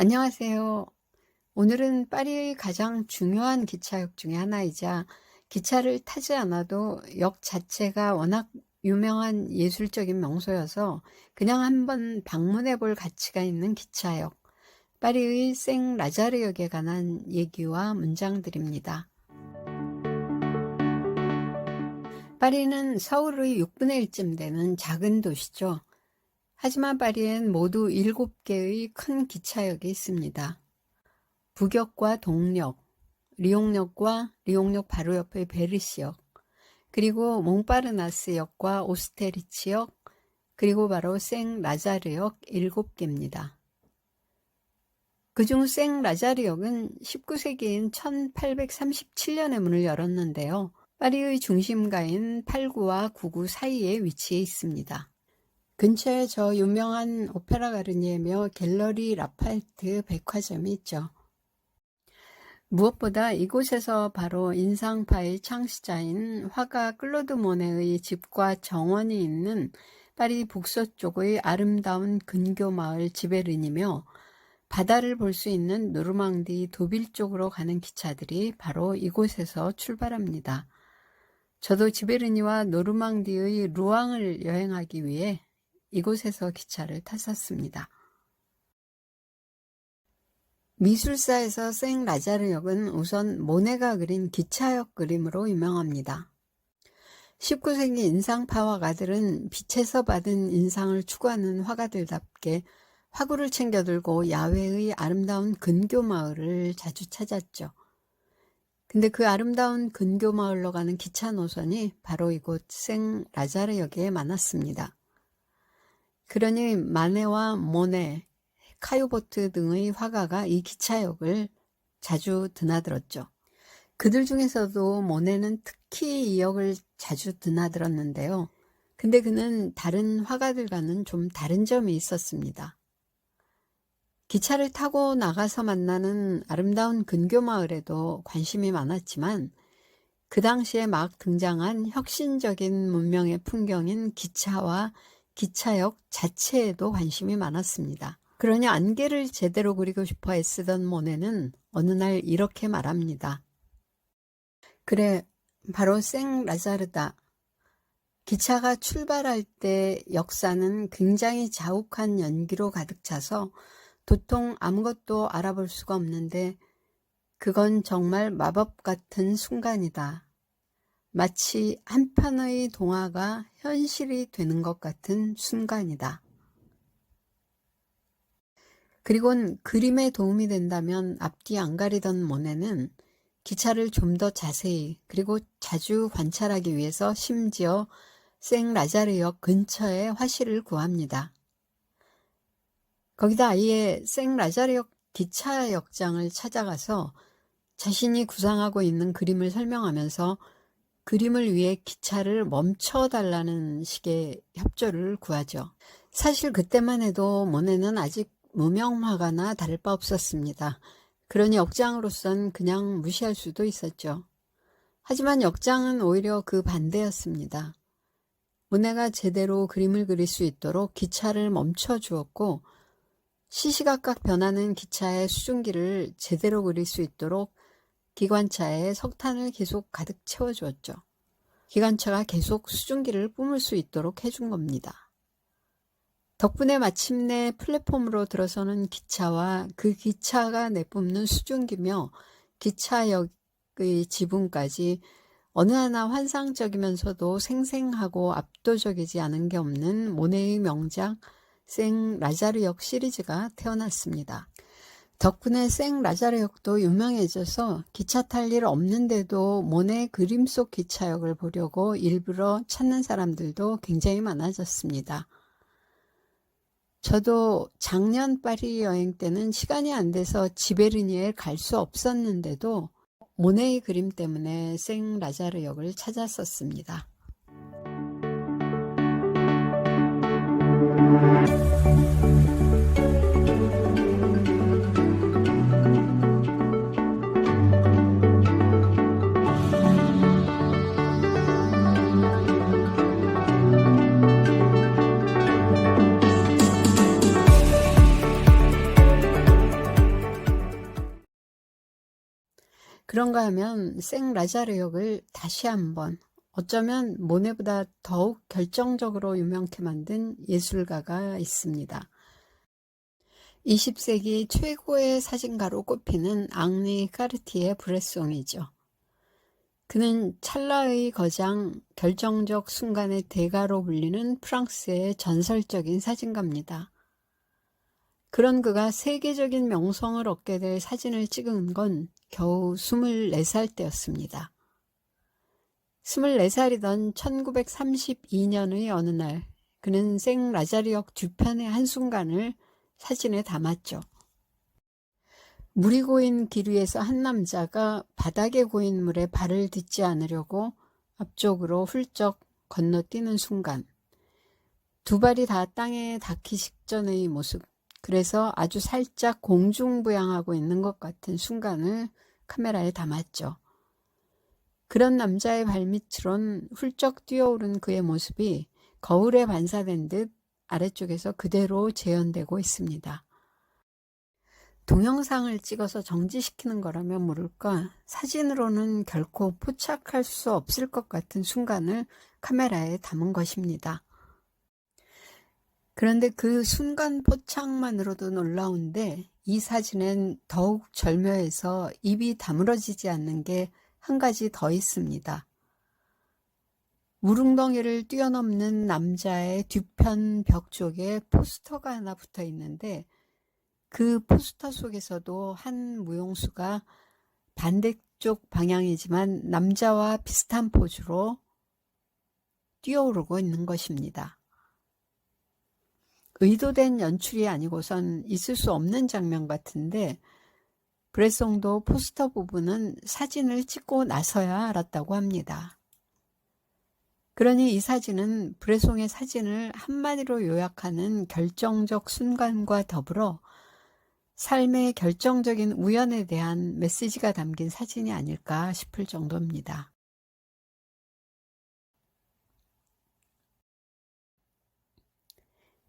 안녕하세요. 오늘은 파리의 가장 중요한 기차역 중에 하나이자 기차를 타지 않아도 역 자체가 워낙 유명한 예술적인 명소여서 그냥 한번 방문해 볼 가치가 있는 기차역, 파리의 생라자르역에 관한 얘기와 문장들입니다. 파리는 서울의 6분의 1쯤 되는 작은 도시죠. 하지만 파리엔 모두 7개의 큰 기차역이 있습니다. 북역과 동역, 리옹역과 리옹역 바로 옆의 베르시역, 그리고 몽파르나스역과 오스테리치역, 그리고 바로 생라자르역 7개입니다. 그중 생라자르역은 19세기인 1837년에 문을 열었는데요. 파리의 중심가인 8구와 9구 사이에 위치해 있습니다. 근처에 저 유명한 오페라 가르니에며 갤러리 라파엘트 백화점이 있죠. 무엇보다 이곳에서 바로 인상파의 창시자인 화가 클로드 모네의 집과 정원이 있는 파리 북서쪽의 아름다운 근교 마을 지베른이며 바다를 볼 수 있는 노르망디 도빌 쪽으로 가는 기차들이 바로 이곳에서 출발합니다. 저도 지베르니와 노르망디의 루앙을 여행하기 위해 이곳에서 기차를 탔었습니다. 미술사에서 생라자르역은 우선 모네가 그린 기차역 그림으로 유명합니다. 19세기 인상파 화가들은 빛에서 받은 인상을 추구하는 화가들답게 화구를 챙겨 들고 야외의 아름다운 근교 마을을 자주 찾았죠. 근데 그 아름다운 근교 마을로 가는 기차 노선이 바로 이곳 생라자르역에 많았습니다. 그러니 마네와 모네, 카유보트 등의 화가가 이 기차역을 자주 드나들었죠. 그들 중에서도 모네는 특히 이 역을 자주 드나들었는데요. 근데 그는 다른 화가들과는 좀 다른 점이 있었습니다. 기차를 타고 나가서 만나는 아름다운 근교 마을에도 관심이 많았지만 그 당시에 막 등장한 혁신적인 문명의 풍경인 기차와 기차역 자체에도 관심이 많았습니다. 그러니 안개를 제대로 그리고 싶어 애쓰던 모네는 어느 날 이렇게 말합니다. 그래, 바로 생라자르다. 기차가 출발할 때 역사는 굉장히 자욱한 연기로 가득 차서 도통 아무것도 알아볼 수가 없는데 그건 정말 마법 같은 순간이다. 마치 한 편의 동화가 현실이 되는 것 같은 순간이다. 그리고는 그림에 도움이 된다면 앞뒤 안 가리던 모네는 기차를 좀 더 자세히 그리고 자주 관찰하기 위해서 심지어 생라자르역 근처에 화실을 구합니다. 거기다 아예 생라자르역 기차역장을 찾아가서 자신이 구상하고 있는 그림을 설명하면서 그림을 위해 기차를 멈춰달라는 식의 협조를 구하죠. 사실 그때만 해도 모네는 아직 무명화가나 다를 바 없었습니다. 그러니 역장으로선 그냥 무시할 수도 있었죠. 하지만 역장은 오히려 그 반대였습니다. 모네가 제대로 그림을 그릴 수 있도록 기차를 멈춰 주었고 시시각각 변하는 기차의 수증기를 제대로 그릴 수 있도록 기관차에 석탄을 계속 가득 채워주었죠. 기관차가 계속 수증기를 뿜을 수 있도록 해준 겁니다. 덕분에 마침내 플랫폼으로 들어서는 기차와 그 기차가 내뿜는 수증기며 기차역의 지붕까지 어느 하나 환상적이면서도 생생하고 압도적이지 않은 게 없는 모네의 명작 생라자르역 시리즈가 태어났습니다. 덕분에 생라자르역도 유명해져서 기차 탈 일 없는데도 모네 그림 속 기차역을 보려고 일부러 찾는 사람들도 굉장히 많아졌습니다. 저도 작년 파리 여행 때는 시간이 안 돼서 지베르니에 갈 수 없었는데도 모네의 그림 때문에 생라자르역을 찾았었습니다. 그런가 하면 생라자르역을 다시 한번, 어쩌면 모네보다 더욱 결정적으로 유명케 만든 예술가가 있습니다. 20세기 최고의 사진가로 꼽히는 앙리 까르티에 브레송이죠. 그는 찰나의 거장, 결정적 순간의 대가로 불리는 프랑스의 전설적인 사진가입니다. 그런 그가 세계적인 명성을 얻게 될 사진을 찍은 건 겨우 24살 때였습니다. 24살이던 1932년의 어느 날, 그는 생라자르역 뒤편의 한순간을 사진에 담았죠. 물이 고인 길 위에서 한 남자가 바닥에 고인 물에 발을 딛지 않으려고 앞쪽으로 훌쩍 건너뛰는 순간, 두 발이 다 땅에 닿기 직전의 모습, 그래서 아주 살짝 공중부양하고 있는 것 같은 순간을 카메라에 담았죠. 그런 남자의 발밑으론 훌쩍 뛰어오른 그의 모습이 거울에 반사된 듯 아래쪽에서 그대로 재현되고 있습니다. 동영상을 찍어서 정지시키는 거라면 모를까, 사진으로는 결코 포착할 수 없을 것 같은 순간을 카메라에 담은 것입니다. 그런데 그 순간 포착만으로도 놀라운데, 이 사진엔 더욱 절묘해서 입이 다물어지지 않는 게 한 가지 더 있습니다. 무릉덩이를 뛰어넘는 남자의 뒤편 벽 쪽에 포스터가 하나 붙어 있는데, 그 포스터 속에서도 한 무용수가 반대쪽 방향이지만 남자와 비슷한 포즈로 뛰어오르고 있는 것입니다. 의도된 연출이 아니고선 있을 수 없는 장면 같은데, 브레송도 포스터 부분은 사진을 찍고 나서야 알았다고 합니다. 그러니 이 사진은 브레송의 사진을 한마디로 요약하는 결정적 순간과 더불어 삶의 결정적인 우연에 대한 메시지가 담긴 사진이 아닐까 싶을 정도입니다.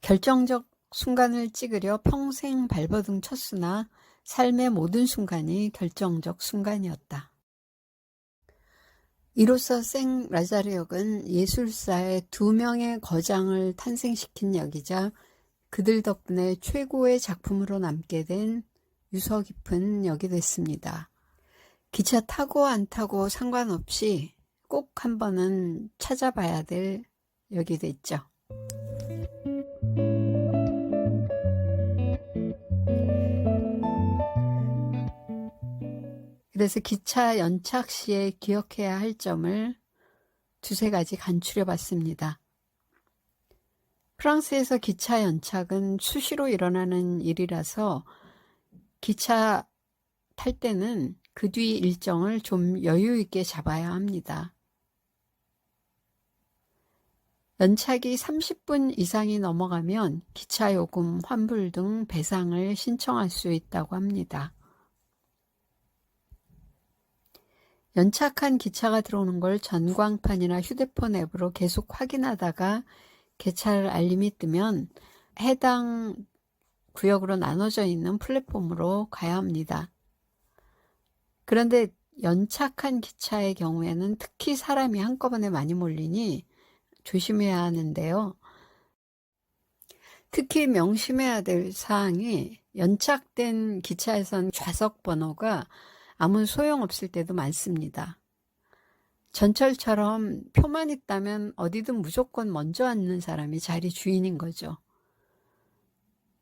결정적 순간을 찍으려 평생 발버둥 쳤으나 삶의 모든 순간이 결정적 순간이었다. 이로써 생라자르역은 예술사의 2명의 거장을 탄생시킨 역이자 그들 덕분에 최고의 작품으로 남게 된 유서 깊은 역이 됐습니다. 기차 타고 안 타고 상관없이 꼭 한 번은 찾아봐야 될 역이 됐죠. 그래서 기차 연착 시에 기억해야 할 점을 2-3가지 간추려 봤습니다. 프랑스에서 기차 연착은 수시로 일어나는 일이라서 기차 탈 때는 그 뒤 일정을 좀 여유 있게 잡아야 합니다. 연착이 30분 이상이 넘어가면 기차 요금, 환불 등 배상을 신청할 수 있다고 합니다. 연착한 기차가 들어오는 걸 전광판이나 휴대폰 앱으로 계속 확인하다가 개찰 알림이 뜨면 해당 구역으로 나눠져 있는 플랫폼으로 가야 합니다. 그런데 연착한 기차의 경우에는 특히 사람이 한꺼번에 많이 몰리니 조심해야 하는데요. 특히 명심해야 될 사항이, 연착된 기차에선 좌석 번호가 아무 소용없을 때도 많습니다. 전철처럼 표만 있다면 어디든 무조건 먼저 앉는 사람이 자리 주인인 거죠.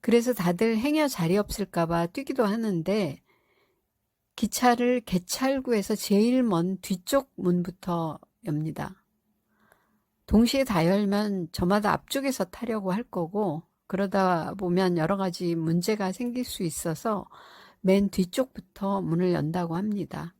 그래서 다들 행여 자리 없을까봐 뛰기도 하는데, 기차를 개찰구에서 제일 먼 뒤쪽 문부터 엽니다. 동시에 다 열면 저마다 앞쪽에서 타려고 할 거고, 그러다 보면 여러 가지 문제가 생길 수 있어서 맨 뒤쪽부터 문을 연다고 합니다.